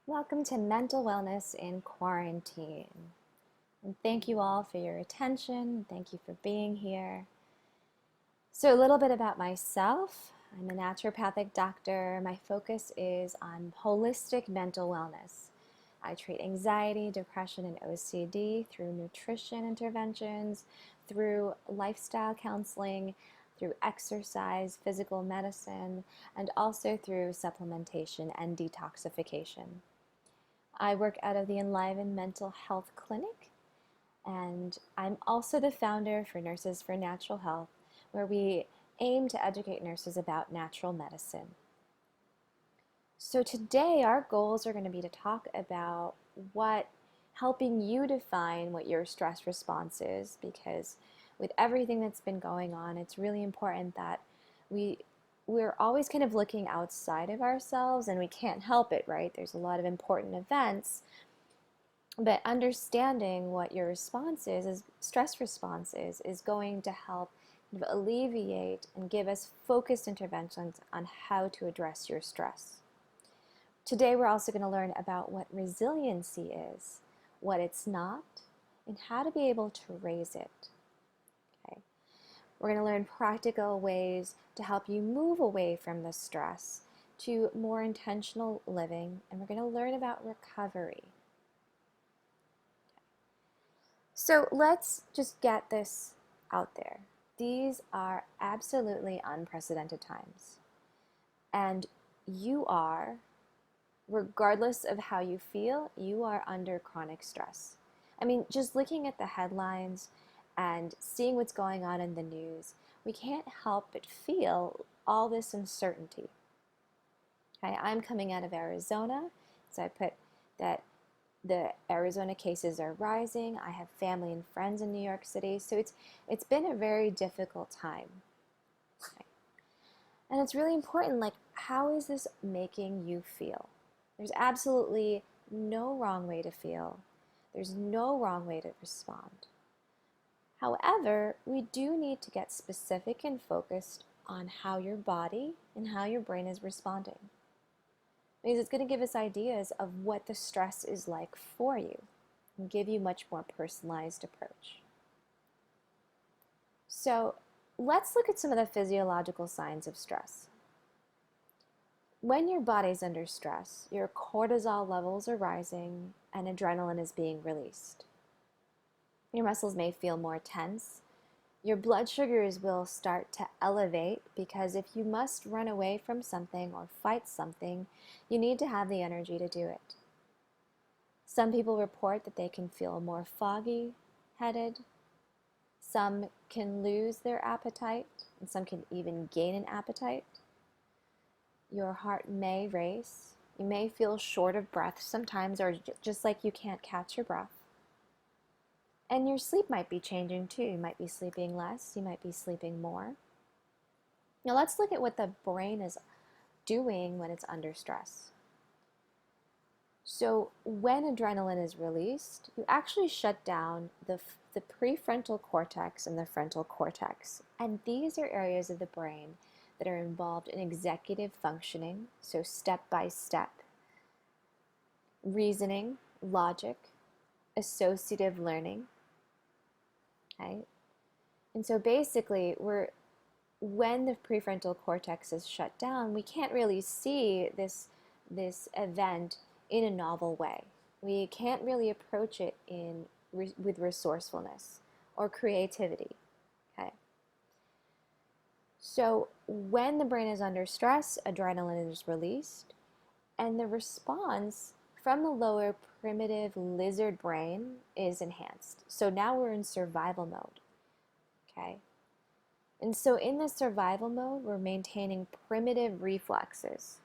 Welcome to Mental Wellness in Quarantine. And thank you all for your attention. Thank you for being here. So, a little bit about myself. I'm a naturopathic doctor. My focus is on holistic mental wellness. I treat anxiety, depression, and OCD through nutrition interventions, through lifestyle counseling, through exercise, physical medicine, and also through supplementation and detoxification. I work out of the Enliven Mental Health Clinic, and I'm also the founder for Nurses for Natural Health, where we aim to educate nurses about natural medicine. So today our goals are going to be to talk about helping you define what your stress response is, because with everything that's been going on, it's really important that we're always kind of looking outside of ourselves, and we can't help it, right? There's a lot of important events, but understanding what your response is stress response is going to help kind of alleviate and give us focused interventions on how to address your stress. Today we're also going to learn about what resiliency is, what it's not, and how to be able to raise it. Okay. We're going to learn practical ways to help you move away from the stress to more intentional living, and we're going to learn about recovery. So let's just get this out there. These are absolutely unprecedented times. And you are, regardless of how you feel, you are under chronic stress. I mean, just looking at the headlines and seeing what's going on in the news, we can't help but feel all this uncertainty. Okay, I'm coming out of Arizona, so I put that the Arizona cases are rising. I have family and friends in New York City, so it's been a very difficult time. Okay. And it's really important, like, how is this making you feel? There's absolutely no wrong way to feel. There's no wrong way to respond. However, we do need to get specific and focused on how your body and how your brain is responding, because it's going to give us ideas of what the stress is like for you and give you a much more personalized approach. So let's look at some of the physiological signs of stress. When your body's under stress, your cortisol levels are rising and adrenaline is being released. Your muscles may feel more tense. Your blood sugars will start to elevate, because if you must run away from something or fight something, you need to have the energy to do it. Some people report that they can feel more foggy-headed. Some can lose their appetite, and some can even gain an appetite. Your heart may race. You may feel short of breath sometimes, or just like you can't catch your breath. And your sleep might be changing too. You might be sleeping less, you might be sleeping more. Now let's look at what the brain is doing when it's under stress. So when adrenaline is released, you actually shut down the prefrontal cortex and the frontal cortex. And these are areas of the brain that are involved in executive functioning, so step-by-step reasoning, logic, associative learning. Okay? And so basically, when the prefrontal cortex is shut down, we can't really see this event in a novel way. We can't really approach it with resourcefulness or creativity. Okay? So when the brain is under stress, adrenaline is released, and the response from the lower primitive lizard brain is enhanced. So now we're in survival mode. Okay? And so in this survival mode, we're maintaining primitive reflexes.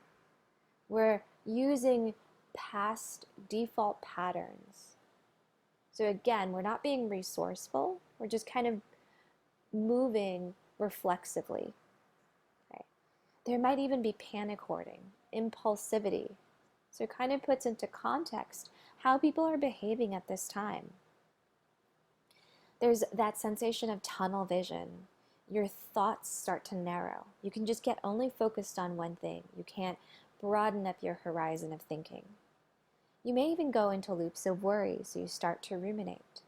We're using past default patterns. So again, we're not being resourceful. We're just kind of moving reflexively. Okay? There might even be panic hoarding, impulsivity. So it kind of puts into context how people are behaving at this time. There's that sensation of tunnel vision. Your thoughts start to narrow. You can just get only focused on one thing. You can't broaden up your horizon of thinking. You may even go into loops of worry, so you start to ruminate.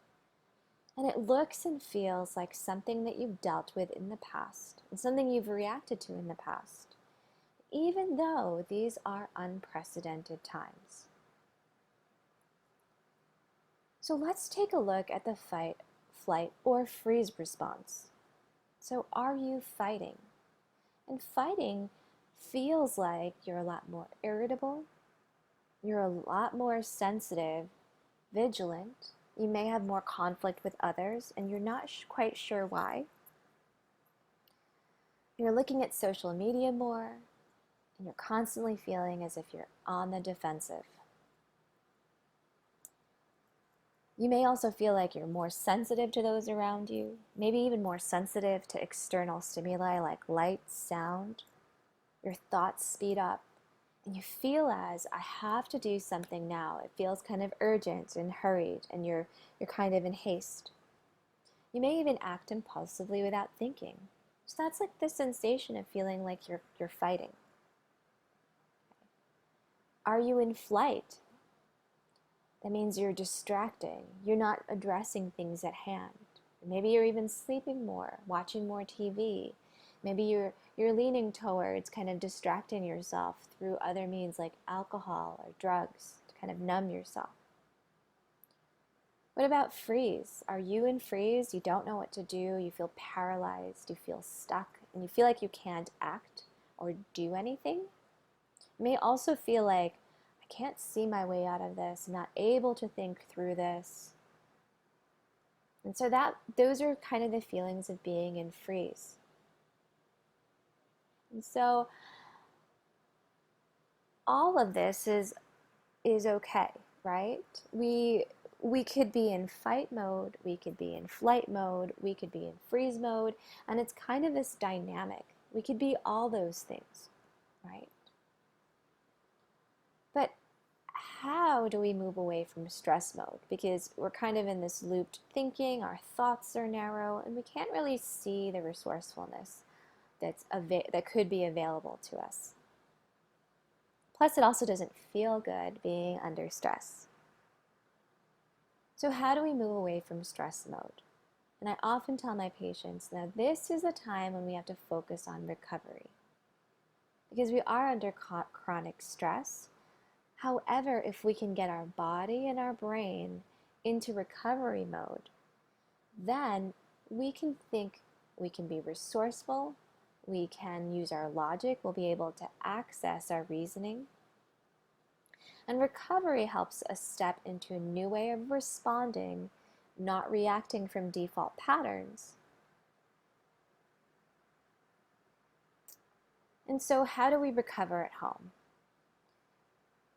And it looks and feels like something that you've dealt with in the past and something you've reacted to in the past, even though these are unprecedented times. So let's take a look at the fight, flight, or freeze response. So are you fighting? And fighting feels like you're a lot more irritable, you're a lot more sensitive, vigilant. You may have more conflict with others, and you're not quite sure why. You're looking at social media more, and you're constantly feeling as if you're on the defensive. You may also feel like you're more sensitive to those around you, maybe even more sensitive to external stimuli like light, sound. Your thoughts speed up, and you feel as, I have to do something now. It feels kind of urgent and hurried, and you're kind of in haste. You may even act impulsively without thinking. So that's like the sensation of feeling like you're fighting. Are you in flight? That means you're distracting. You're not addressing things at hand. Maybe you're even sleeping more, watching more TV. Maybe you're leaning towards kind of distracting yourself through other means like alcohol or drugs to kind of numb yourself. What about freeze? Are you in freeze? You don't know what to do. You feel paralyzed. You feel stuck. And you feel like you can't act or do anything. You may also feel like, I can't see my way out of this. I'm not able to think through this. And so those are kind of the feelings of being in freeze. And so all of this is okay, right? We could be in fight mode, we could be in flight mode, we could be in freeze mode, and it's kind of this dynamic. We could be all those things, right? But how do we move away from stress mode? Because we're kind of in this looped thinking, our thoughts are narrow, and we can't really see the resourcefulness that could be available to us. Plus, it also doesn't feel good being under stress. So how do we move away from stress mode? And I often tell my patients, now this is the time when we have to focus on recovery. Because we are under chronic stress. However, if we can get our body and our brain into recovery mode, then we can think, we can be resourceful, we can use our logic, we'll be able to access our reasoning. And recovery helps us step into a new way of responding, not reacting from default patterns. And so how do we recover at home?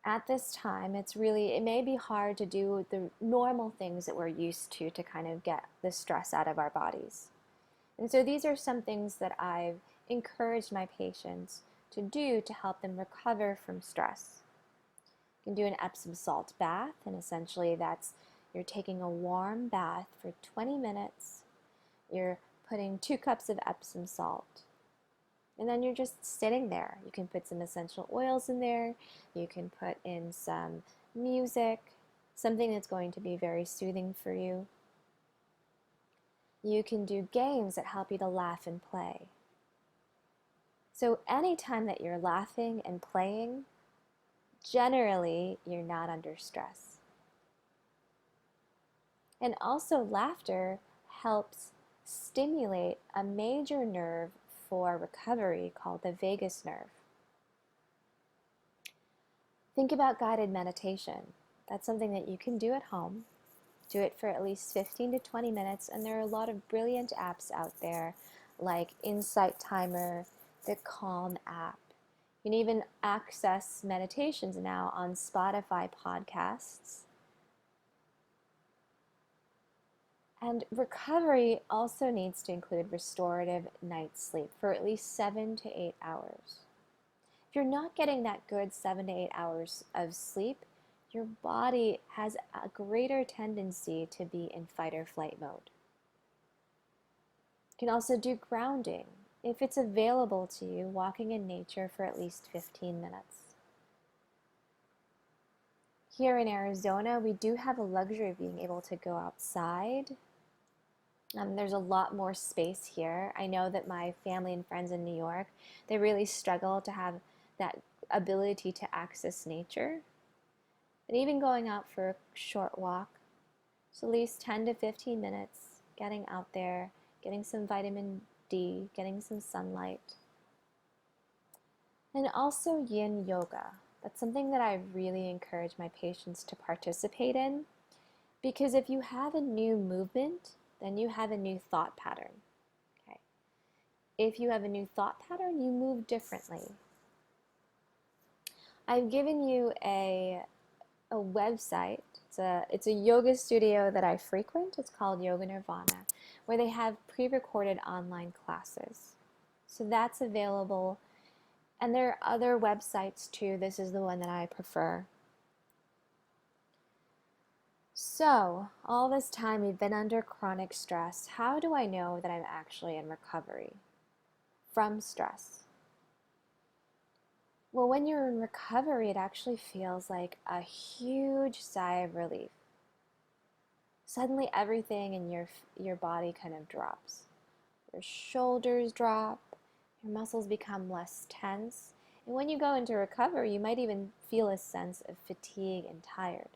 At this time, it may be hard to do the normal things that we're used to kind of get the stress out of our bodies. And so these are some things that I've encouraged my patients to do to help them recover from stress. You can do an Epsom salt bath, and essentially you're taking a warm bath for 20 minutes. You're putting 2 cups of Epsom salt. And then you're just sitting there. You can put some essential oils in there. You can put in some music, something that's going to be very soothing for you. You can do games that help you to laugh and play. So anytime that you're laughing and playing, generally you're not under stress. And also laughter helps stimulate a major nerve for recovery called the vagus nerve. Think about guided meditation. That's something that you can do at home. Do it for at least 15 to 20 minutes, and there are a lot of brilliant apps out there like Insight Timer, the Calm app. You can even access meditations now on Spotify podcasts. And recovery also needs to include restorative night sleep for at least 7 to 8 hours. If you're not getting that good 7 to 8 hours of sleep, your body has a greater tendency to be in fight or flight mode. You can also do grounding. If it's available to you, walking in nature for at least 15 minutes. Here in Arizona, we do have a luxury of being able to go outside. There's a lot more space here. I know that my family and friends in New York, they really struggle to have that ability to access nature. And even going out for a short walk, so at least 10 to 15 minutes, getting out there, getting some vitamin D, getting some sunlight. And also yin yoga. That's something that I really encourage my patients to participate in, because if you have a new movement, then you have a new thought pattern. Okay. If you have a new thought pattern, you move differently. I've given you a website. It's a yoga studio that I frequent. It's called Yoga Nirvana, where they have pre-recorded online classes. So that's available. And there are other websites too. This is the one that I prefer. So, all this time we've been under chronic stress. How do I know that I'm actually in recovery from stress? Well, when you're in recovery, it actually feels like a huge sigh of relief. Suddenly everything in your body kind of drops. Your shoulders drop, your muscles become less tense, and when you go into recovery, you might even feel a sense of fatigue and tired.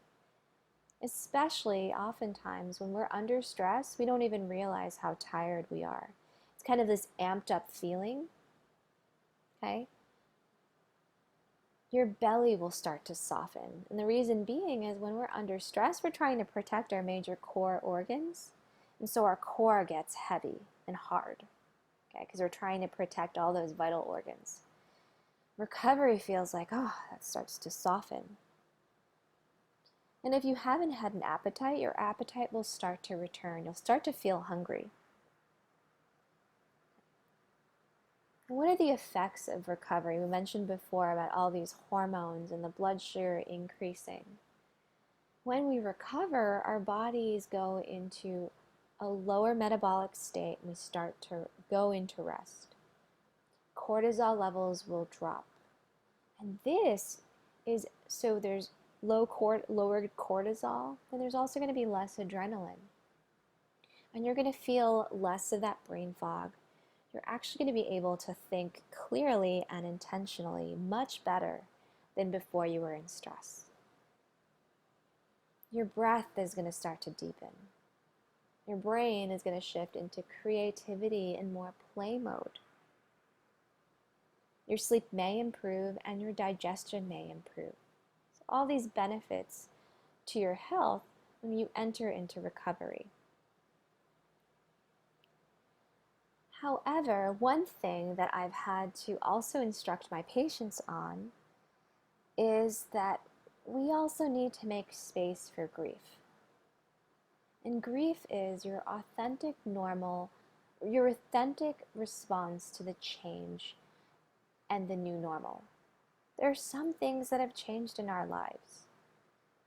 Especially oftentimes when we're under stress, we don't even realize how tired we are. It's kind of this amped up feeling, okay? Your belly will start to soften. And the reason being is when we're under stress, we're trying to protect our major core organs. And so our core gets heavy and hard, okay? Because we're trying to protect all those vital organs. Recovery feels like, oh, that starts to soften. And if you haven't had an appetite, your appetite will start to return. You'll start to feel hungry. And what are the effects of recovery? We mentioned before about all these hormones and the blood sugar increasing. When we recover, our bodies go into a lower metabolic state and we start to go into rest. Cortisol levels will drop. And this is, so there's lowered cortisol, then there's also going to be less adrenaline. And you're going to feel less of that brain fog. You're actually going to be able to think clearly and intentionally much better than before you were in stress. Your breath is going to start to deepen. Your brain is going to shift into creativity and more play mode. Your sleep may improve and your digestion may improve. So all these benefits to your health when you enter into recovery. However, one thing that I've had to also instruct my patients on is that we also need to make space for grief. And grief is your authentic response to the change and the new normal. There are some things that have changed in our lives.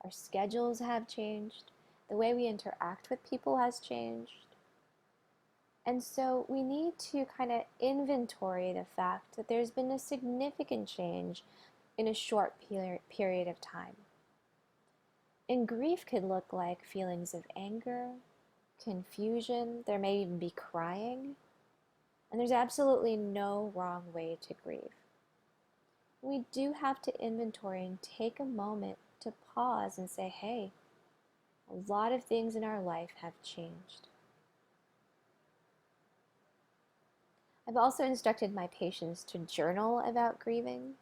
Our schedules have changed. The way we interact with people has changed. And so we need to kind of inventory the fact that there's been a significant change in a short period of time. And grief could look like feelings of anger, confusion, there may even be crying. And there's absolutely no wrong way to grieve. We do have to inventory and take a moment to pause and say, hey, a lot of things in our life have changed. I've also instructed my patients to journal about grieving.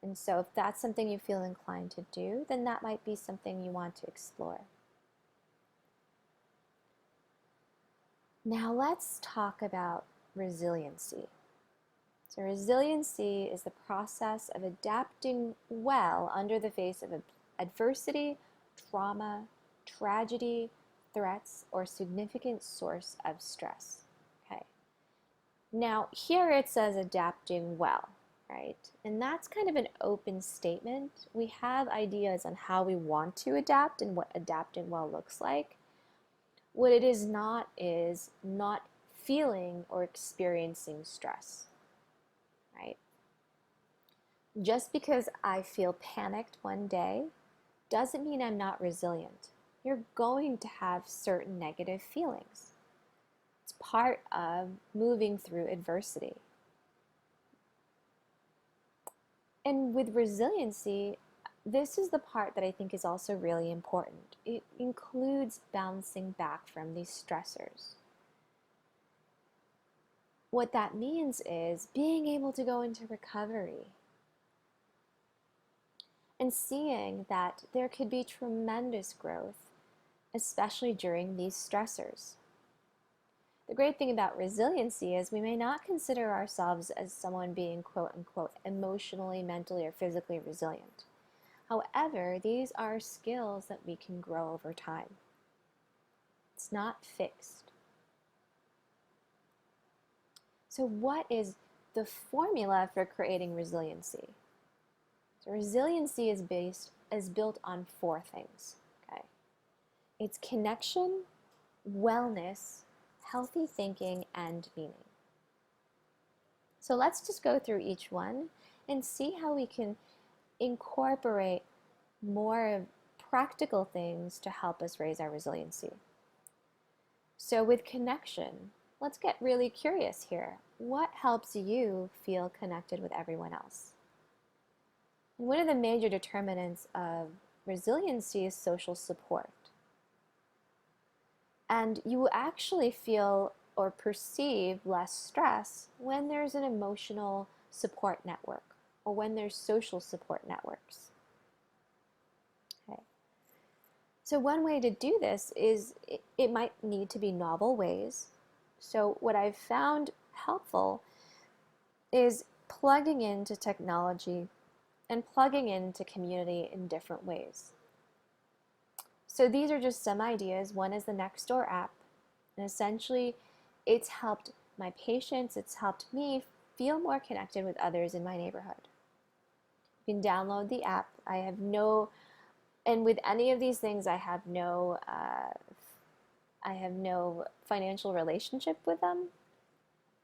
And so if that's something you feel inclined to do, then that might be something you want to explore. Now let's talk about resiliency. So resiliency is the process of adapting well under the face of adversity, trauma, tragedy, threats, or significant source of stress. Okay. Now here it says adapting well, right? And that's kind of an open statement. We have ideas on how we want to adapt and what adapting well looks like. What it is not feeling or experiencing stress, right? Just because I feel panicked one day doesn't mean I'm not resilient. You're going to have certain negative feelings. It's part of moving through adversity. And with resiliency, this is the part that I think is also really important. It includes bouncing back from these stressors. What that means is being able to go into recovery and seeing that there could be tremendous growth, especially during these stressors. The great thing about resiliency is we may not consider ourselves as someone being quote unquote emotionally, mentally, or physically resilient. However, these are skills that we can grow over time. It's not fixed. So what is the formula for creating resiliency? So resiliency is built on four things. Okay? It's connection, wellness, healthy thinking, and meaning. So let's just go through each one and see how we can incorporate more practical things to help us raise our resiliency. So with connection, let's get really curious here. What helps you feel connected with everyone else? And one of the major determinants of resiliency is social support. And you will actually feel or perceive less stress when there's an emotional support network or when there's social support networks. Okay. So one way to do this is it might need to be novel ways. So what I've found helpful is plugging into technology and plugging into community in different ways. So these are just some ideas. One is the Nextdoor app, and essentially it's helped my patients, it's helped me feel more connected with others in my neighborhood. You can download the app. And with any of these things, I have no financial relationship with them.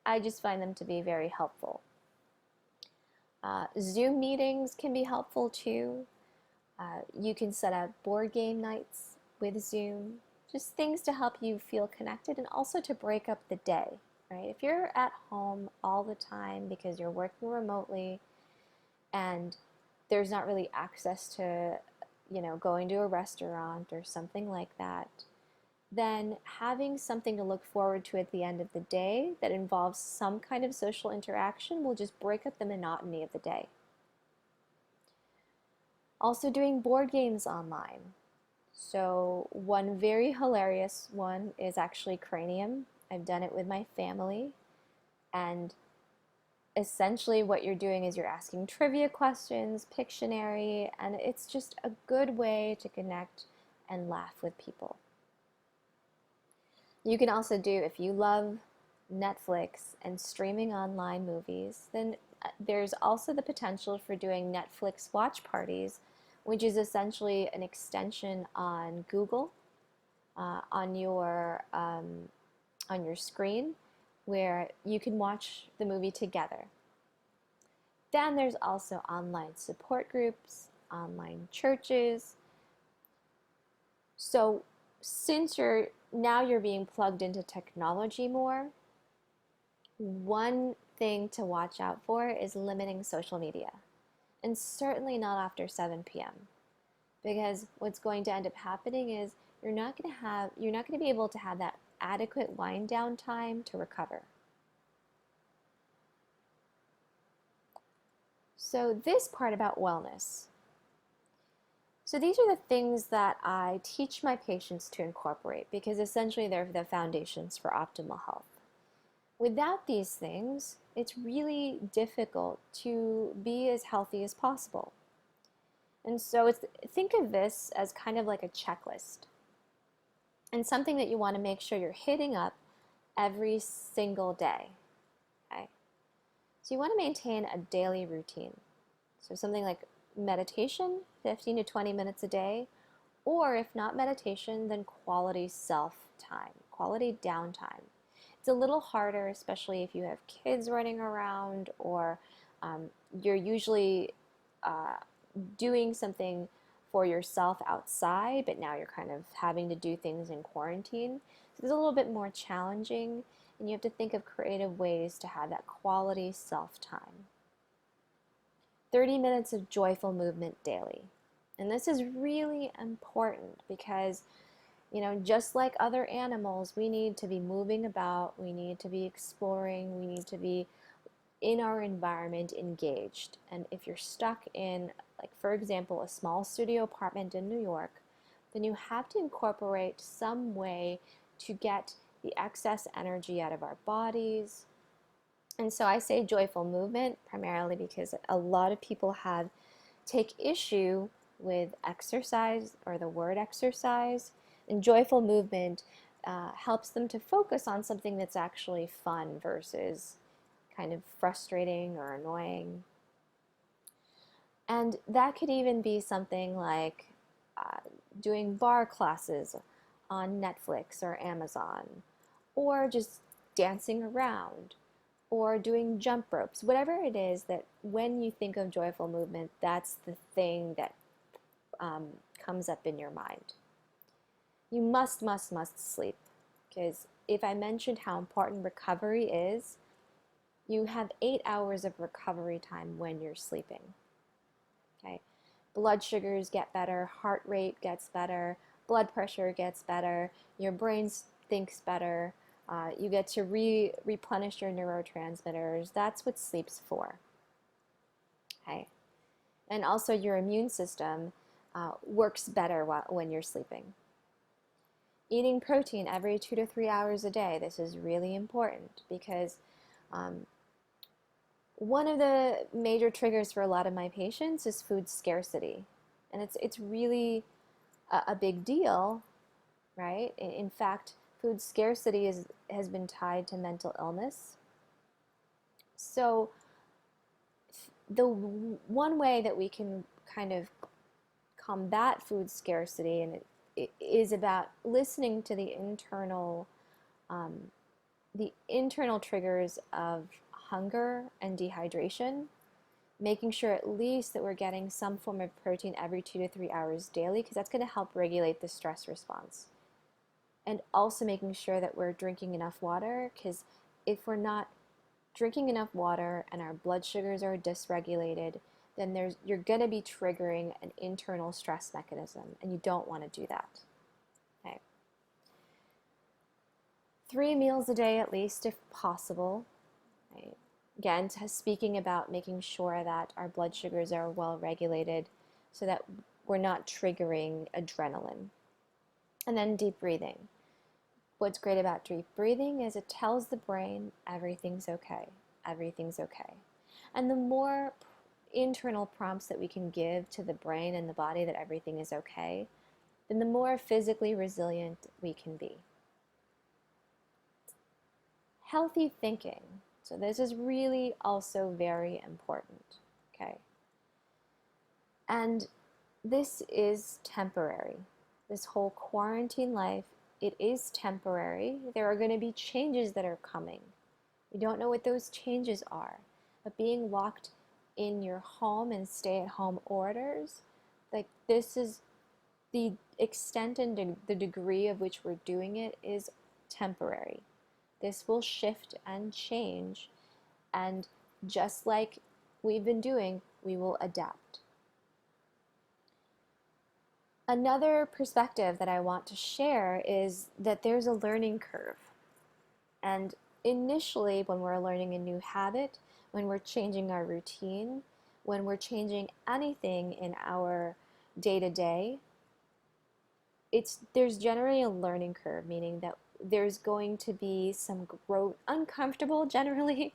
I just find them to be very helpful. Zoom meetings can be helpful too. You can set up board game nights with Zoom, just things to help you feel connected and also to break up the day, right? If you're at home all the time because you're working remotely and there's not really access to, going to a restaurant or something like that, then having something to look forward to at the end of the day that involves some kind of social interaction will just break up the monotony of the day. Also doing board games online. So one very hilarious one is actually Cranium. I've done it with my family. And essentially what you're doing is you're asking trivia questions, Pictionary, and it's just a good way to connect and laugh with people. You can also do, if you love Netflix and streaming online movies, then there's also the potential for doing Netflix watch parties, which is essentially an extension on Google on your screen, where you can watch the movie together. Then there's also online support groups, online churches. So since you're being plugged into technology more, one thing to watch out for is limiting social media. And certainly not after 7 p.m. Because what's going to end up happening is you're not going to be able to have that adequate wind down time to recover. So this part about wellness. So these are the things that I teach my patients to incorporate because essentially they're the foundations for optimal health. Without these things, it's really difficult to be as healthy as possible. And so think of this as kind of like a checklist and something that you want to make sure you're hitting up every single day. Okay? So you want to maintain a daily routine. So something like meditation, 15 to 20 minutes a day, or if not meditation, then quality self-time, quality downtime. It's a little harder, especially if you have kids running around or you're usually doing something for yourself outside, but now you're kind of having to do things in quarantine. So it's a little bit more challenging, and you have to think of creative ways to have that quality self-time. 30 minutes of joyful movement daily. And this is really important because, just like other animals, we need to be moving about, we need to be exploring, we need to be in our environment engaged. And if you're stuck in, like, for example, a small studio apartment in New York, then you have to incorporate some way to get the excess energy out of our bodies. And so I say joyful movement primarily because a lot of people take issue with exercise or the word exercise, and joyful movement helps them to focus on something that's actually fun versus kind of frustrating or annoying. And that could even be something like doing bar classes on Netflix or Amazon, or just dancing around, or doing jump ropes, whatever it is that when you think of joyful movement, that's the thing that comes up in your mind. You must sleep, because if I mentioned how important recovery is, you have 8 hours of recovery time when you're sleeping. Okay, blood sugars get better, heart rate gets better, blood pressure gets better, your brain thinks better, you get to replenish your neurotransmitters. That's what sleep's for. Okay, and also your immune system works better when you're sleeping. Eating protein every 2 to 3 hours a day. This is really important because one of the major triggers for a lot of my patients is food scarcity. And it's really a big deal, right? In fact, food scarcity has been tied to mental illness. So the one way that we can kind of combat food scarcity, and it is about listening to the internal triggers of hunger and dehydration, making sure at least that we're getting some form of protein every 2 to 3 hours daily, because that's going to help regulate the stress response. And also making sure that we're drinking enough water, because if we're not drinking enough water and our blood sugars are dysregulated, then you're going to be triggering an internal stress mechanism, and you don't want to do that. Okay. 3 meals a day at least, if possible. Right. Again, speaking about making sure that our blood sugars are well regulated so that we're not triggering adrenaline. And then deep breathing. What's great about deep breathing is it tells the brain everything's okay. Everything's okay. And the more internal prompts that we can give to the brain and the body that everything is okay, then the more physically resilient we can be. Healthy thinking. So this is really also very important, okay? And this is temporary. This whole quarantine life, it is temporary. There are going to be changes that are coming. We don't know what those changes are, but being locked in your home and stay-at-home orders, like, this is the extent and the degree of which we're doing it is temporary. This will shift and change, and just like we've been doing, we will adapt. Another perspective that I want to share is that there's a learning curve. And initially, when we're learning a new habit, when we're changing our routine, when we're changing anything in our day-to-day, there's generally a learning curve, meaning that there's going to be some growth, generally,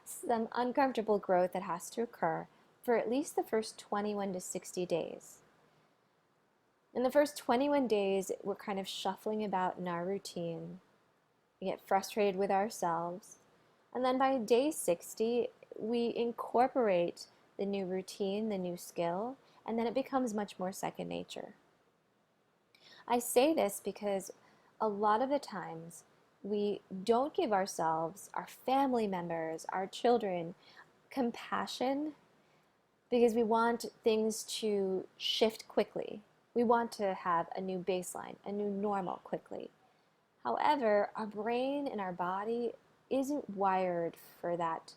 some uncomfortable growth that has to occur for at least the first 21 to 60 days. In the first 21 days, we're kind of shuffling about in our routine. We get frustrated with ourselves. And then by day 60, we incorporate the new routine, the new skill, and then it becomes much more second nature. I say this because a lot of the times we don't give ourselves, our family members, our children, compassion because we want things to shift quickly. We want to have a new baseline, a new normal quickly. However, our brain and our body isn't wired for that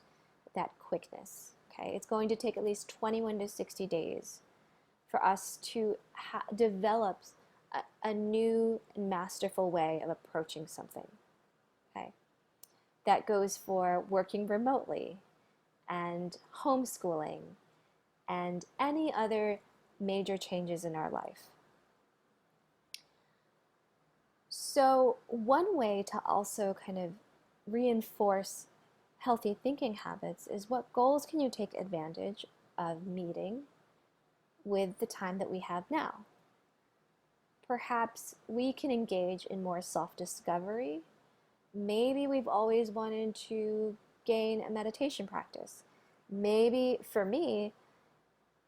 quickness. Okay, it's going to take at least 21 to 60 days for us to develop a new and masterful way of approaching something. Okay, that goes for working remotely and homeschooling and any other major changes in our life. So, one way to also kind of reinforce healthy thinking habits is, what goals can you take advantage of meeting with the time that we have now? Perhaps we can engage in more self-discovery. Maybe we've always wanted to gain a meditation practice. Maybe for me,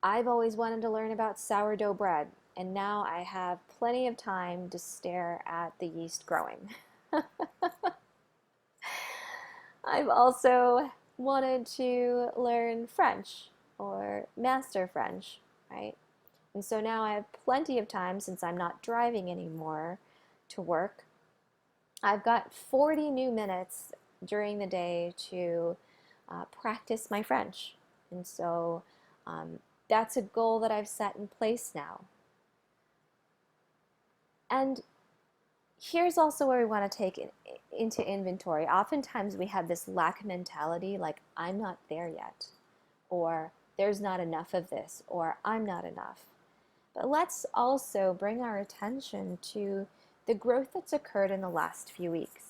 I've always wanted to learn about sourdough bread, and now I have plenty of time to stare at the yeast growing. I've also wanted to learn French or master French, right? And so now I have plenty of time, since I'm not driving anymore to work. I've got 40 new minutes during the day to practice my French. And so that's a goal that I've set in place now. And here's also where we want to take into inventory. Oftentimes we have this lack mentality, like I'm not there yet, or there's not enough of this, or I'm not enough. But let's also bring our attention to the growth that's occurred in the last few weeks.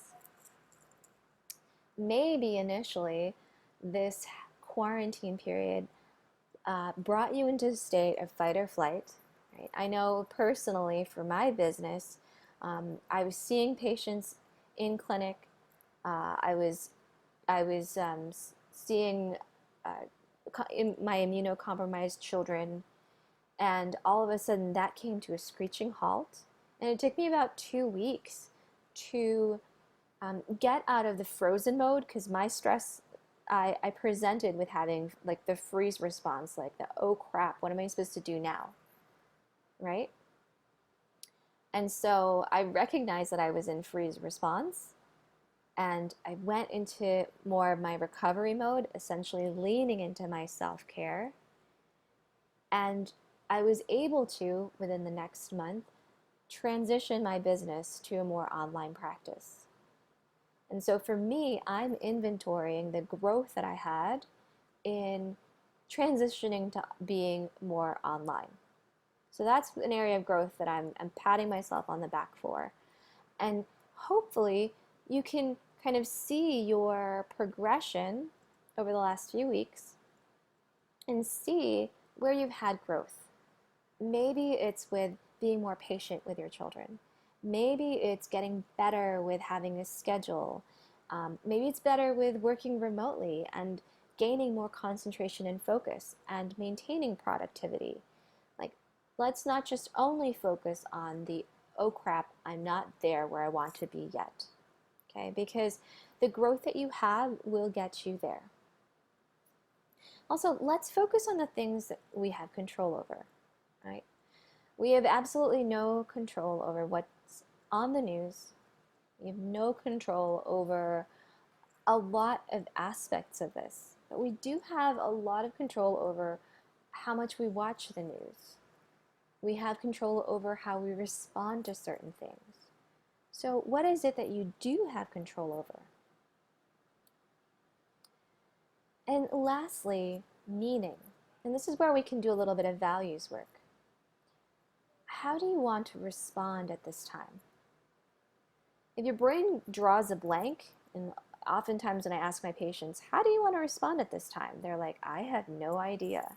Maybe initially this quarantine period brought you into a state of fight or flight. Right? I know personally for my business, I was seeing patients in clinic. I was seeing my immunocompromised children, and all of a sudden that came to a screeching halt. And it took me about 2 weeks to get out of the frozen mode, because my stress, I presented with having like the freeze response, like the, oh crap, what am I supposed to do now? Right? And so I recognized that I was in freeze response, and I went into more of my recovery mode, essentially leaning into my self-care. And I was able to, within the next month, transition my business to a more online practice. And so for me, I'm inventorying the growth that I had in transitioning to being more online. So that's an area of growth that I'm patting myself on the back for. And hopefully you can kind of see your progression over the last few weeks and see where you've had growth. Maybe it's with being more patient with your children. Maybe it's getting better with having a schedule. Maybe it's better with working remotely and gaining more concentration and focus and maintaining productivity. Like, let's not just only focus on the, oh crap, I'm not there where I want to be yet. Okay, because the growth that you have will get you there. Also, let's focus on the things that we have control over, right? We have absolutely no control over what's on the news. We have no control over a lot of aspects of this, but we do have a lot of control over how much we watch the news. We have control over how we respond to certain things. So what is it that you do have control over? And lastly, meaning. And this is where we can do a little bit of values work. How do you want to respond at this time? If your brain draws a blank, and oftentimes when I ask my patients, how do you want to respond at this time? They're like, I have no idea.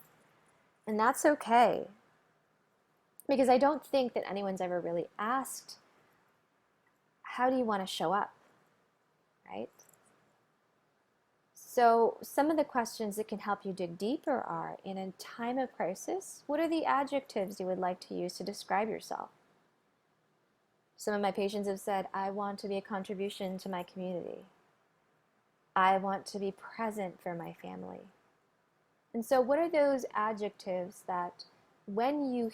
And that's okay. Because I don't think that anyone's ever really asked, how do you want to show up? Right? So some of the questions that can help you dig deeper are, in a time of crisis, what are the adjectives you would like to use to describe yourself? Some of my patients have said, I want to be a contribution to my community. I want to be present for my family. And so what are those adjectives that when you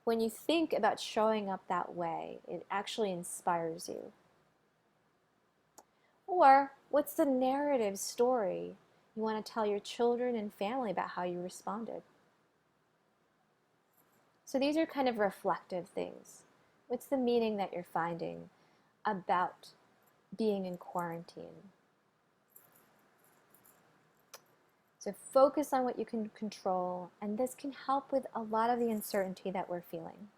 when you think about showing up that way, it actually inspires you? Or what's the narrative story you want to tell your children and family about how you responded? So these are kind of reflective things. What's the meaning that you're finding about being in quarantine? So focus on what you can control, and this can help with a lot of the uncertainty that we're feeling.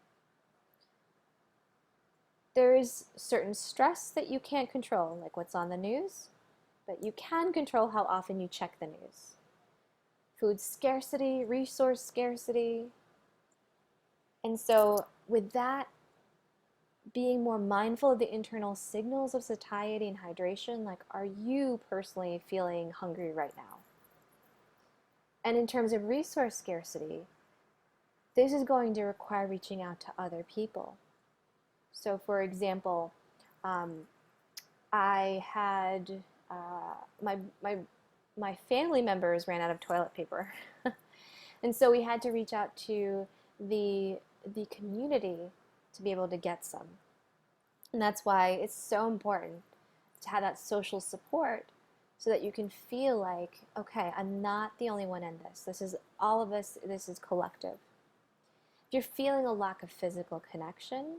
There is certain stress that you can't control, like what's on the news, but you can control how often you check the news. Food scarcity, resource scarcity. And so with that, being more mindful of the internal signals of satiety and hydration, like are you personally feeling hungry right now? And in terms of resource scarcity, this is going to require reaching out to other people. So for example, I had my family members ran out of toilet paper. And so we had to reach out to the community to be able to get some. And that's why it's so important to have that social support so that you can feel like, okay, I'm not the only one in this. This is all of us, this is collective. If you're feeling a lack of physical connection,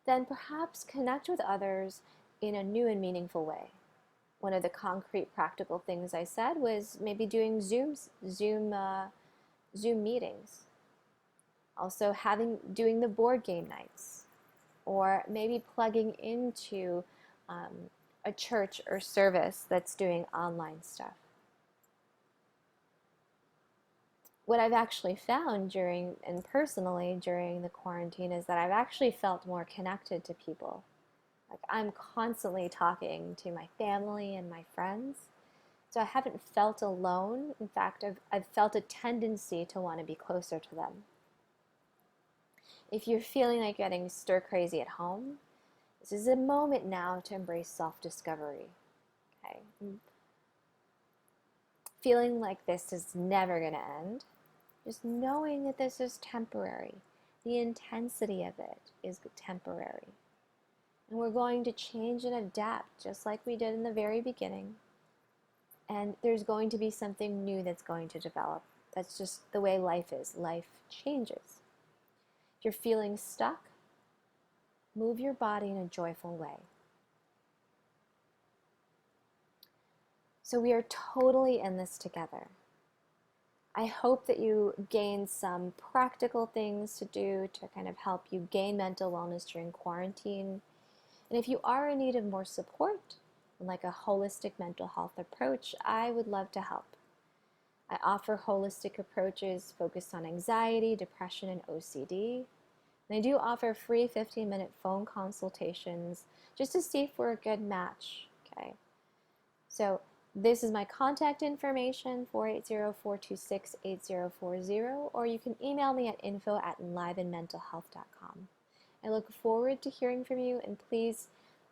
then perhaps connect with others in a new and meaningful way. One of the concrete practical things I said was maybe doing Zoom meetings. Also doing the board game nights, or maybe plugging into a church or service that's doing online stuff. What I've actually found personally during the quarantine is that I've actually felt more connected to people. Like I'm constantly talking to my family and my friends. So I haven't felt alone. In fact, I've felt a tendency to want to be closer to them. If you're feeling like getting stir crazy at home, this is a moment now to embrace self-discovery. Okay? Feeling like this is never going to end, just knowing that this is temporary. The intensity of it is temporary. And we're going to change and adapt just like we did in the very beginning. And there's going to be something new that's going to develop. That's just the way life is. Life changes. If you're feeling stuck, move your body in a joyful way. So we are totally in this together. I hope that you gain some practical things to do to kind of help you gain mental wellness during quarantine. And if you are in need of more support, like a holistic mental health approach, I would love to help. I offer holistic approaches focused on anxiety, depression, and OCD. And I do offer free 15-minute phone consultations just to see if we're a good match. Okay. So this is my contact information, 480-426-8040, or you can email me at info@enlivenmentalhealth.com. I look forward to hearing from you, and please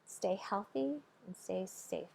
stay healthy and stay safe.